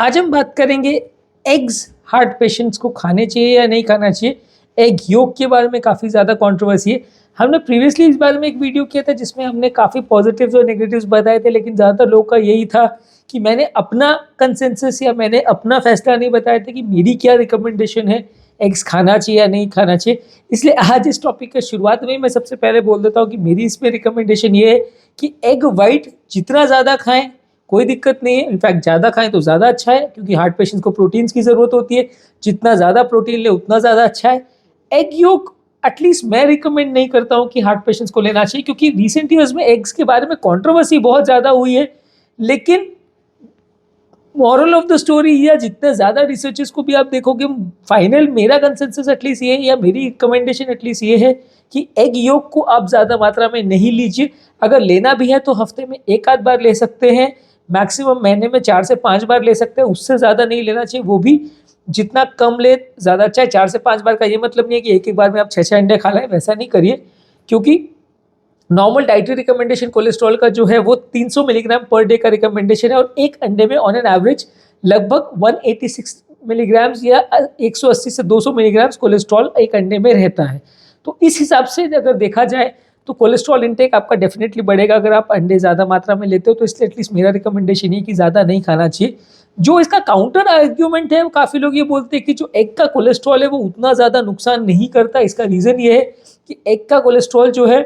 आज हम बात करेंगे एग्स हार्ट पेशेंट्स को खाने चाहिए या नहीं खाना चाहिए। एग योक के बारे में काफ़ी ज़्यादा कंट्रोवर्सी है। हमने प्रीवियसली इस बारे में एक वीडियो किया था जिसमें हमने काफ़ी पॉजिटिव्स और नेगेटिव्स बताए थे, लेकिन ज़्यादातर लोगों का यही था कि मैंने अपना कंसेंसस या मैंने अपना फैसला नहीं बताया था कि मेरी क्या रिकमेंडेशन है, एग्स खाना चाहिए या नहीं खाना चाहिए। इसलिए आज इस टॉपिक के शुरुआत में मैं सबसे पहले बोल देता हूँ कि मेरी इसमें रिकमेंडेशन ये है कि एग वाइट जितना ज़्यादा खाएं कोई दिक्कत नहीं है। इनफैक्ट ज़्यादा खाएं तो ज़्यादा अच्छा है, क्योंकि हार्ट पेशेंट्स को प्रोटीन्स की ज़रूरत होती है। जितना ज़्यादा प्रोटीन ले उतना ज़्यादा अच्छा है। एग योक एटलीस्ट मैं रिकमेंड नहीं करता हूँ कि हार्ट पेशेंट्स को लेना चाहिए, क्योंकि रिसेंट ईयर्स में एग्स के बारे में कंट्रोवर्सी बहुत ज़्यादा हुई है। लेकिन मॉरल ऑफ द स्टोरी या जितने ज़्यादा रिसर्चेस को भी आप देखोगे, फाइनल मेरा कंसेंसस एटलीस्ट ये है या मेरी रिकमेंडेशन एटलीस्ट ये है कि एग योक को आप ज़्यादा मात्रा में नहीं लीजिए। अगर लेना भी है तो हफ्ते में एक आध बार ले सकते हैं, मैक्सिमम महीने में 4 से 5 बार ले सकते हैं, उससे ज़्यादा नहीं लेना चाहिए। वो भी जितना कम ले ज़्यादा अच्छा है। 4 से 5 बार का ये मतलब नहीं है कि एक एक बार में आप 6 अंडे खा लें, वैसा नहीं करिए। क्योंकि नॉर्मल डाइटरी रिकमेंडेशन कोलेस्ट्रॉल का जो है वो 300 मिलीग्राम पर डे का रिकमेंडेशन है, और एक अंडे में ऑन एन एवरेज लगभग 186 मिलीग्राम या 180 से 200 मिलीग्राम कोलेस्ट्रॉल एक अंडे में रहता है। तो इस हिसाब से अगर देखा जाए तो कोलेस्ट्रॉल इंटेक आपका डेफिनेटली बढ़ेगा अगर आप अंडे ज़्यादा मात्रा में लेते हो। तो इसलिए एटलीस्ट मेरा रिकमेंडेशन ये कि ज़्यादा नहीं खाना चाहिए। जो इसका काउंटर आर्ग्यूमेंट है, वो काफ़ी लोग ये बोलते हैं कि जो एग का कोलेस्ट्रॉल है वो उतना ज़्यादा नुकसान नहीं करता। इसका रीज़न ये है कि एग का कोलेस्ट्रॉल जो है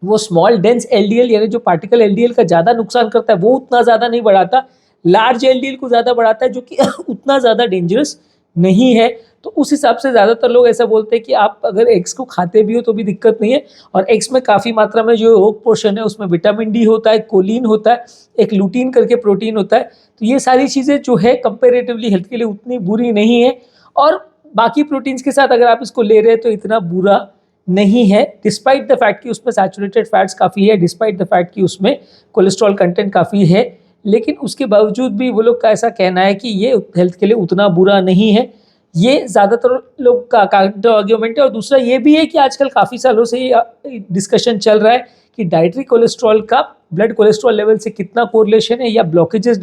वो स्मॉल डेंस एलडीएल यानी जो पार्टिकल एलडीएल का ज़्यादा नुकसान करता है वो उतना ज़्यादा नहीं बढ़ाता, लार्ज एलडीएल को ज़्यादा बढ़ाता है, जो कि उतना ज़्यादा डेंजरस नहीं है। तो उस हिसाब से ज़्यादातर लोग ऐसा बोलते हैं कि आप अगर एग्स को खाते भी हो तो भी दिक्कत नहीं है। और एग्स में काफ़ी मात्रा में जो ओक पोर्शन है उसमें विटामिन डी होता है, कोलिन होता है, एक लूटीन करके प्रोटीन होता है। तो ये सारी चीज़ें जो है कंपेरेटिवली हेल्थ के लिए उतनी बुरी नहीं है। और बाकी प्रोटीन्स के साथ अगर आप इसको ले रहे हैं तो इतना बुरा नहीं है, डिस्पाइट द फैक्ट कि उसमें सैचुरेटेड फैट्स काफ़ी है, डिस्पाइट द फैक्ट कि उसमें कोलेस्ट्रॉल कंटेंट काफ़ी है। लेकिन उसके बावजूद भी वो लोग का ऐसा कहना है कि ये हेल्थ के लिए उतना बुरा नहीं है। ये ज़्यादातर लोग का काउंटर आर्ग्यूमेंट है। और दूसरा ये भी है कि आजकल काफ़ी सालों से ये डिस्कशन चल रहा है कि डाइटरी कोलेस्ट्रॉल का ब्लड कोलेस्ट्रॉल लेवल से कितना कोरिलेशन है या ब्लॉकेजेस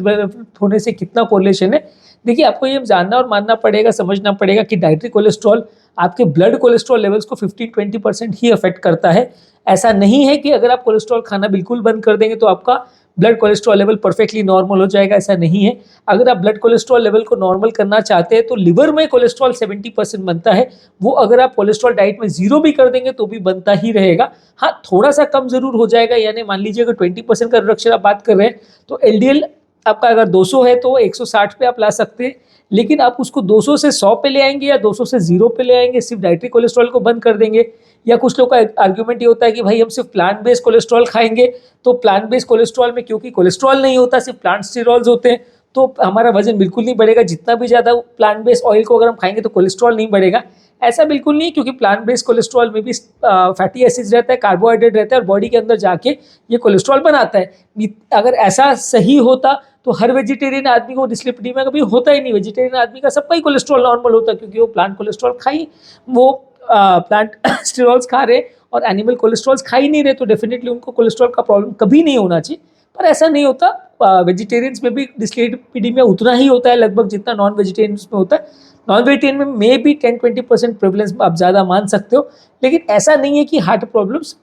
होने से कितना कोरिलेशन है। देखिए, आपको ये जानना और मानना पड़ेगा, समझना पड़ेगा कि डाइटरी कोलेस्ट्रॉल आपके ब्लड कोलेस्ट्रॉल लेवल्स को 15-20% ही अफेक्ट करता है। ऐसा नहीं है कि अगर आप कोलेस्ट्रॉल खाना बिल्कुल बंद कर देंगे तो आपका blood cholesterol level perfectly normal हो जाएगा, ऐसा नहीं है। अगर आप ब्लड कोलेस्ट्रॉल लेवल को नॉर्मल करना चाहते हैं तो लिवर में कोलेस्ट्रॉल 70% बनता है, वो अगर आप कोलेस्ट्रॉल डाइट में 0 भी कर देंगे तो भी बनता ही रहेगा। हाँ, थोड़ा सा कम जरूर हो जाएगा, यानी मान लीजिए अगर 20% का रिडक्शन आप बात कर रहे हैं तो एलडीएल आपका अगर 200 है तो 160 पे आप ला सकते हैं। लेकिन आप उसको 200 से 100 पे ले आएंगे या 200 से 0 पे ले आएंगे, सिर्फ डाइटरी कोलेस्ट्रॉल को बंद कर देंगे। या कुछ लोग का आर्ग्यूमेंट ये होता है कि भाई हम सिर्फ प्लांट बेस्ड कोलेस्ट्रॉल खाएंगे, तो प्लांट बेस्ड कोलेस्ट्रॉल में क्योंकि कोलेस्ट्रॉल नहीं होता, सिर्फ प्लांट स्टेरॉल्स होते हैं, तो हमारा वजन बिल्कुल नहीं बढ़ेगा। जितना भी ज़्यादा प्लांट बेस्ड ऑयल को अगर हम खाएंगे तो कोलेस्ट्रॉल नहीं बढ़ेगा। ऐसा बिल्कुल नहीं, क्योंकि प्लांट बेस्ड कोलेस्ट्रॉल में भी फैटी एसिड्स रहता है, कार्बोहाइड्रेट रहता है, और बॉडी के अंदर जाके ये कोलेस्ट्रॉल बनाता है। अगर ऐसा सही होता तो हर वेजिटेरियन आदमी को डिस्लिपिडीमिया कभी होता ही नहीं। वेजिटेरियन आदमी का सबका ही कोलेस्ट्रॉल नॉर्मल होता है, क्योंकि वो प्लांट कोलेस्ट्रॉल खाई, वो प्लांट स्टेरॉल्स खा रहे और एनिमल कोलेस्ट्रॉल्स खा ही नहीं रहे, तो डेफिनेटली उनको कोलेस्ट्रॉल का प्रॉब्लम कभी नहीं होना चाहिए। पर ऐसा नहीं होता। वेजिटेरियंस में भी डिस्लिपिडीमिया उतना ही होता है लगभग जितना नॉन वेजिटेरियंस में होता है। नॉन वेजिटेरियन में मे भी 10-20% प्रेवलेंस आप ज़्यादा मान सकते हो। लेकिन ऐसा नहीं है कि हार्ट प्रॉब्लम्स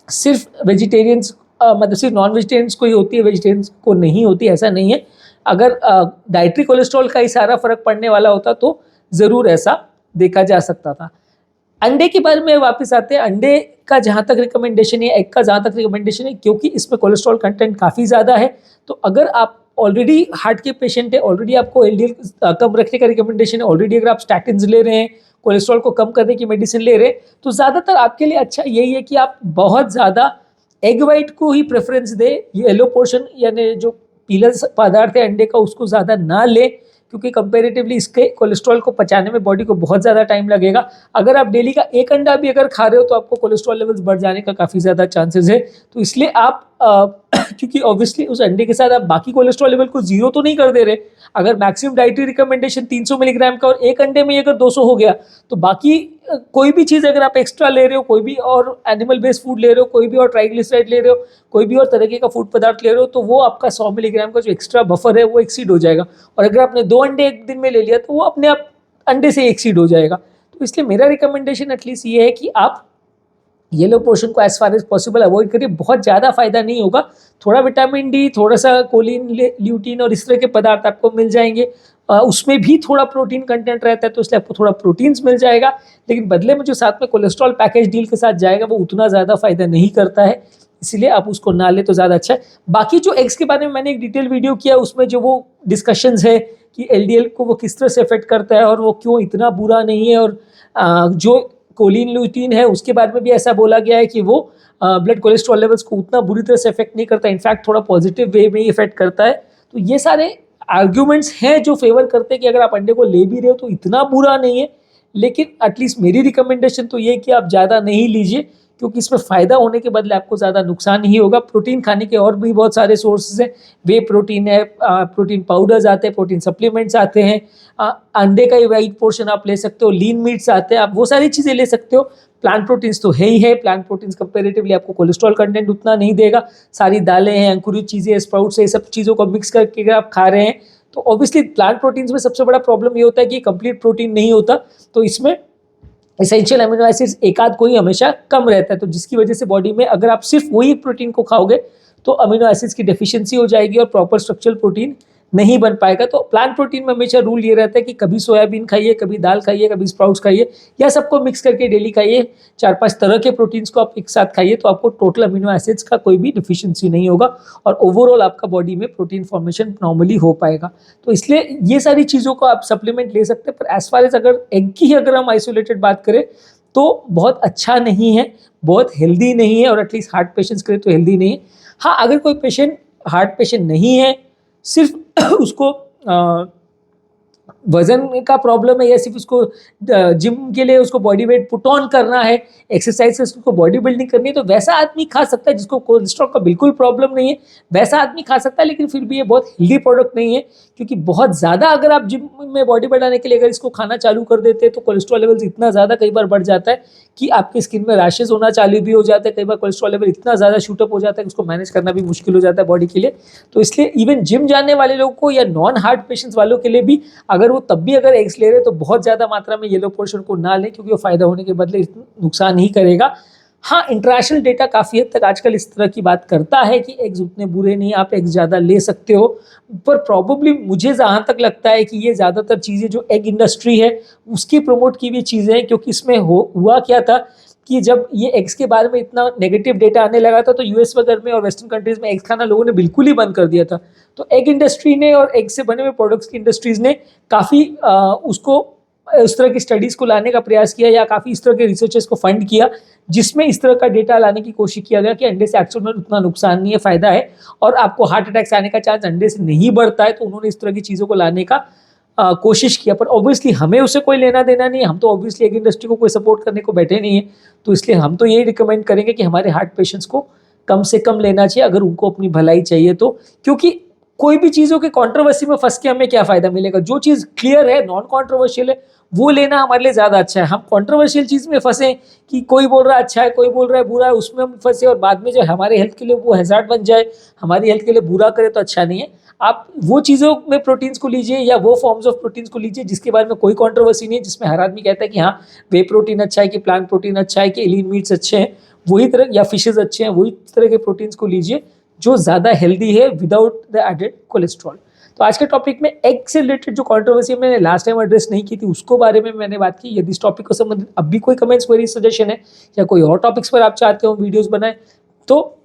सिर्फ वेजिटेरियंस मतलब सिर्फ नॉन वेजिटेरियंस को ही होती है, वेजिटेरियंस को नहीं होती, ऐसा नहीं है। अगर डाइटरी कोलेस्ट्रॉल का ही सारा फर्क पड़ने वाला होता तो ज़रूर ऐसा देखा जा सकता था। अंडे के बारे में वापस आते हैं। अंडे का जहाँ तक रिकमेंडेशन है, एग का जहाँ तक रिकमेंडेशन है, क्योंकि इसमें कोलेस्ट्रॉल कंटेंट काफ़ी ज़्यादा है, तो अगर आप ऑलरेडी हार्ट के पेशेंट है, ऑलरेडी आपको एलडीएल कम रखने का रिकमेंडेशन है, ऑलरेडी अगर आप स्टैटिन्स ले रहे हैं, कोलेस्ट्रॉल को कम करने की मेडिसिन ले रहे हैं, तो ज़्यादातर आपके लिए अच्छा यही है कि आप बहुत ज़्यादा एग वाइट को ही प्रेफरेंस दे। येलो पोर्शन यानी जो पीला पदार्थ है अंडे का उसको ज़्यादा ना ले, क्योंकि कंपेरेटिवली इसके कोलेस्ट्रॉल को पचाने में बॉडी को बहुत ज़्यादा टाइम लगेगा। अगर आप डेली का एक अंडा भी अगर खा रहे हो तो आपको कोलेस्ट्रॉल लेवल्स बढ़ जाने का काफ़ी ज़्यादा चांसेस है। तो इसलिए आप क्योंकि ऑब्वियसली उस अंडे के साथ आप बाकी कोलेस्ट्रॉल लेवल को जीरो तो नहीं कर दे रहे। अगर मैक्सिमम डाइटरी रिकमेंडेशन 300 मिलीग्राम का और एक अंडे में अगर 200 हो गया तो बाकी कोई भी चीज़ अगर आप एक्स्ट्रा ले रहे हो, कोई भी और एनिमल बेस्ड फूड ले रहे हो, कोई भी और ट्राइग्लिसराइड ले रहे हो, कोई भी और तरीके का फूड पदार्थ ले रहे हो, तो वो आपका 100 मिलीग्राम का जो एक्स्ट्रा बफर है वो एक्सीड हो जाएगा। और अगर आपने 2 अंडे एक दिन में ले लिया तो वो अपने आप अंडे से एक्सीड हो जाएगा। तो इसलिए मेरा रिकमेंडेशन एटलीस्ट ये है कि आप येलो पोर्शन को as far as possible avoid करिए। बहुत ज़्यादा फायदा नहीं होगा, थोड़ा विटामिन डी, थोड़ा सा कोलिन, ल्यूटीन और इस तरह के पदार्थ आपको मिल जाएंगे। उसमें भी थोड़ा प्रोटीन कंटेंट रहता है तो इसलिए आपको थोड़ा प्रोटीन्स मिल जाएगा, लेकिन बदले में जो साथ में कोलेस्ट्रॉल पैकेज डील के साथ जाएगा वो उतना ज़्यादा फायदा नहीं करता है, इसलिए आप उसको ना ले तो ज़्यादा अच्छा है। बाकी जो एग्स के बारे में मैंने एक डिटेल वीडियो किया, उसमें जो वो डिस्कशंस है कि एलडीएल को वो किस तरह से अफेक्ट करता है और वो क्यों इतना बुरा नहीं है, और जो कोलिन ल्यूटीन है उसके बारे में भी ऐसा बोला गया है कि वो ब्लड कोलेस्ट्रॉल लेवल्स को उतना बुरी तरह से अफेक्ट नहीं करता, इनफैक्ट थोड़ा पॉजिटिव वे में ही इफेक्ट करता है। तो ये सारे आर्ग्यूमेंट्स हैं जो फेवर करते हैं कि अगर आप अंडे को ले भी रहे हो तो इतना बुरा नहीं है, लेकिन एटलीस्ट मेरी रिकमेंडेशन तो ये है कि आप ज़्यादा नहीं लीजिए, क्योंकि इसमें फ़ायदा होने के बदले आपको ज़्यादा नुकसान ही होगा। प्रोटीन खाने के और भी बहुत सारे सोर्सेज हैं, वे प्रोटीन है, प्रोटीन पाउडर्स आते हैं, प्रोटीन सप्लीमेंट्स आते हैं, अंडे का वाइट पोर्शन आप ले सकते हो, लीन मीट्स आते हैं, आप वो सारी चीज़ें ले सकते हो। प्लांट प्रोटीन्स तो है ही है, प्लांट प्रोटीन्स कंपेरेटिवली आपको कोलेस्ट्रॉल कंटेंट उतना नहीं देगा। सारी दालें हैं, अंकुरित चीज़ें, स्प्राउट्स है, ये सब चीज़ों को मिक्स करके अगर आप खा रहे हैं तो ऑब्वियसली प्लांट प्रोटीन्स में सबसे बड़ा प्रॉब्लम ये होता है कि कंप्लीट प्रोटीन नहीं होता, तो इसमें एसेंशियल अमीनो एसिड्स एक आध कोई हमेशा कम रहता है, तो जिसकी वजह से बॉडी में अगर आप सिर्फ वही प्रोटीन को खाओगे तो अमीनो एसिड्स की डेफिशिएंसी हो जाएगी और प्रॉपर स्ट्रक्चरल प्रोटीन नहीं बन पाएगा। तो प्लांट प्रोटीन में हमेशा रूल ये रहता है कि कभी सोयाबीन खाइए, कभी दाल खाइए, कभी स्प्राउट्स खाइए, या सबको मिक्स करके डेली खाइए, 4-5 तरह के प्रोटीन्स को आप एक साथ खाइए, तो आपको टोटल अमीनो एसिड्स का कोई भी डिफिशियंसी नहीं होगा और ओवरऑल आपका बॉडी में प्रोटीन फॉर्मेशन नॉर्मली हो पाएगा। तो इसलिए ये सारी चीज़ों को आप सप्लीमेंट ले सकते हैं, पर एज फार एज अगर एग की ही अगर हम आइसोलेटेड बात करें तो बहुत अच्छा नहीं है, बहुत हेल्दी नहीं है, और एटलीस्ट हार्ट पेशेंट्स के लिए तो हेल्दी नहीं है। हाँ, अगर कोई पेशेंट हार्ट पेशेंट नहीं है, सिर्फ उसको वजन का प्रॉब्लम है, या सिर्फ उसको जिम के लिए उसको बॉडी वेट पुट ऑन करना है, एक्सरसाइज से उसको बॉडी बिल्डिंग करनी है, तो वैसा आदमी खा सकता है। जिसको कोलेस्ट्रॉल का बिल्कुल प्रॉब्लम नहीं है वैसा आदमी खा सकता है, लेकिन फिर भी ये बहुत हेल्दी प्रोडक्ट नहीं है, क्योंकि बहुत ज़्यादा अगर आप जिम में बॉडी बढ़ाने के लिए अगर इसको खाना चालू कर देते हैं तो कोलेस्ट्रॉल लेवल्स इतना ज़्यादा कई बार बढ़ जाता है कि आपकी स्किन में रैशेज होना चालू भी हो जाता है। कई बार कोलेस्ट्रॉल लेवल इतना ज़्यादा शूटअप हो जाता है कि उसको मैनेज करना भी मुश्किल हो जाता है बॉडी के लिए। तो इसलिए इवन जिम जाने वाले लोगों को या नॉन हार्ट पेशेंट्स वालों के लिए भी अगर वो तब भी अगर एग्स ले रहे तो बहुत ज़्यादा मात्रा में येलो पोर्शन को ना लें, क्योंकि वो फ़ायदा होने के बदले नुकसान ही करेगा। हाँ, इंटरनेशनल डेटा काफ़ी हद तक आजकल इस तरह की बात करता है कि एग्स उतने बुरे नहीं, आप एग्स ज़्यादा ले सकते हो, पर प्रॉबेबली मुझे जहाँ तक लगता है कि ये ज़्यादातर चीज़ें जो एग इंडस्ट्री है उसकी प्रमोट की हुई चीज़ें हैं। क्योंकि इसमें हुआ क्या था कि जब ये एग्स के बारे में इतना नेगेटिव डेटा आने लगा था तो यूएस वगैरह में और वेस्टर्न कंट्रीज़ में एग्स खाना लोगों ने बिल्कुल ही बंद कर दिया था। तो एग इंडस्ट्री ने और एग से बने हुए प्रोडक्ट्स की इंडस्ट्रीज़ ने काफ़ी उसको इस तरह की स्टडीज़ को लाने का प्रयास किया, या काफ़ी इस तरह के रिसर्चर्स को फंड किया जिसमें इस तरह का डेटा लाने की कोशिश किया गया कि अंडे से एक्चुअल में उतना नुकसान नहीं है, फ़ायदा है, और आपको हार्ट अटैक्स आने का चांस अंडे से नहीं बढ़ता है। तो उन्होंने इस तरह की चीज़ों को लाने का कोशिश किया, पर ऑब्वियसली हमें उसे कोई लेना देना नहीं है, हम तो ऑब्वियसली एग इंडस्ट्री को कोई सपोर्ट करने को बैठे नहीं है। तो इसलिए हम तो यही रिकमेंड करेंगे कि हमारे हार्ट पेशेंट्स को कम से कम लेना चाहिए अगर उनको अपनी भलाई चाहिए तो, क्योंकि कोई भी चीज़ों के कंट्रोवर्सी में फंस के हमें क्या फ़ायदा मिलेगा। जो चीज़ क्लियर है, नॉन कॉन्ट्रोवर्शियल है, वो लेना हमारे लिए ज़्यादा अच्छा है। हम कंट्रोवर्शियल चीज़ में फंसे कि कोई बोल रहा है अच्छा है, कोई बोल रहा है बुरा है, उसमें हम फंसे और बाद में जो हमारे हेल्थ के लिए वो हैज़ार्ड बन जाए, हमारी हेल्थ के लिए बुरा करे, तो अच्छा नहीं है। आप वो चीज़ों में प्रोटीन्स को लीजिए या वो फॉर्म्स ऑफ प्रोटीन्स को लीजिए जिसके बारे में कोई कंट्रोवर्सी नहीं है, जिसमें हर आदमी कहता है कि हाँ वे प्रोटीन अच्छा है, कि प्लांट प्रोटीन अच्छा है, कि लीन मीट्स अच्छे हैं, वही तरह, या फिशेज अच्छे हैं, वही तरह के प्रोटीन्स को लीजिए जो ज़्यादा हेल्दी है विदाउट द एडेड कोलेस्ट्रॉल। तो आज के टॉपिक में एग से रिलेटेड जो कंट्रोवर्सी मैंने लास्ट टाइम एड्रेस नहीं की थी उसको बारे में मैंने बात की। यदि इस टॉपिक को संबंधित अब भी कोई कमेंट्स, क्वेरी, सजेशन है या कोई और टॉपिक्स पर आप चाहते हो वीडियोस बनाए तो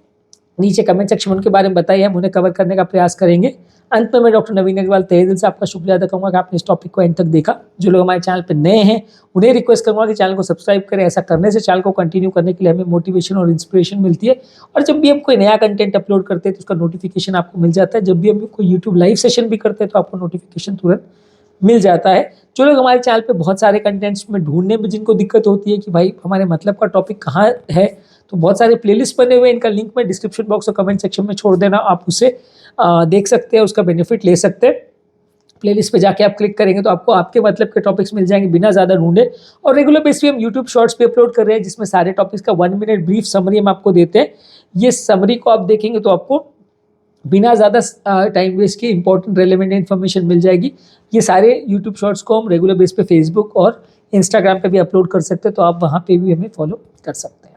नीचे कमेंट सेक्शन में उनके बारे में बताइए, हम उन्हें कवर करने का प्रयास करेंगे। अंत में मैं डॉक्टर नवीन अग्रवाल तहे दिल से आपका शुक्रिया अदा करूँगा कि आपने इस टॉपिक को एंड तक देखा। जो लोग हमारे चैनल पर नए हैं उन्हें रिक्वेस्ट करूँगा कि चैनल को सब्सक्राइब करें। ऐसा करने से चैनल को कंटिन्यू करने के लिए हमें मोटिवेशन और इंस्पिरेशन मिलती है, और जब भी हम कोई नया कंटेंट अपलोड करते हैं तो उसका नोटिफिकेशन आपको मिल जाता है। जब भी हम कोई यूट्यूब लाइव सेशन भी करते हैं तो आपको नोटिफिकेशन तुरंत मिल जाता है। जो लोग हमारे चैनल पे बहुत सारे कंटेंट्स में ढूंढने में जिनको दिक्कत होती है कि भाई हमारे मतलब का टॉपिक कहाँ है, तो बहुत सारे प्लेलिस्ट बने हुए हैं, इनका लिंक मैं डिस्क्रिप्शन बॉक्स और कमेंट सेक्शन में छोड़ देना, आप उसे देख सकते हैं, उसका बेनिफिट ले सकते हैं। प्लेलिस्ट पे जाके आप क्लिक करेंगे तो आपको आपके मतलब के टॉपिक्स मिल जाएंगे बिना ज़्यादा ढूंढे। और रेगुलर बेस पे हम यूट्यूब शॉर्ट्स पे अपलोड कर रहे हैं जिसमें सारे टॉपिक्स का 1 मिनट ब्रीफ समरी हम आपको देते हैं। ये समरी को आप देखेंगे तो आपको बिना ज़्यादा टाइम वेस्ट के इंपॉर्टेंट रेलेवेंट इन्फॉर्मेशन मिल जाएगी। ये सारे यूट्यूब शॉर्ट्स को हम रेगुलर बेस पे फेसबुक और इंस्टाग्राम पे भी अपलोड कर सकते हैं, तो आप वहाँ पे भी हमें फॉलो कर सकते हैं।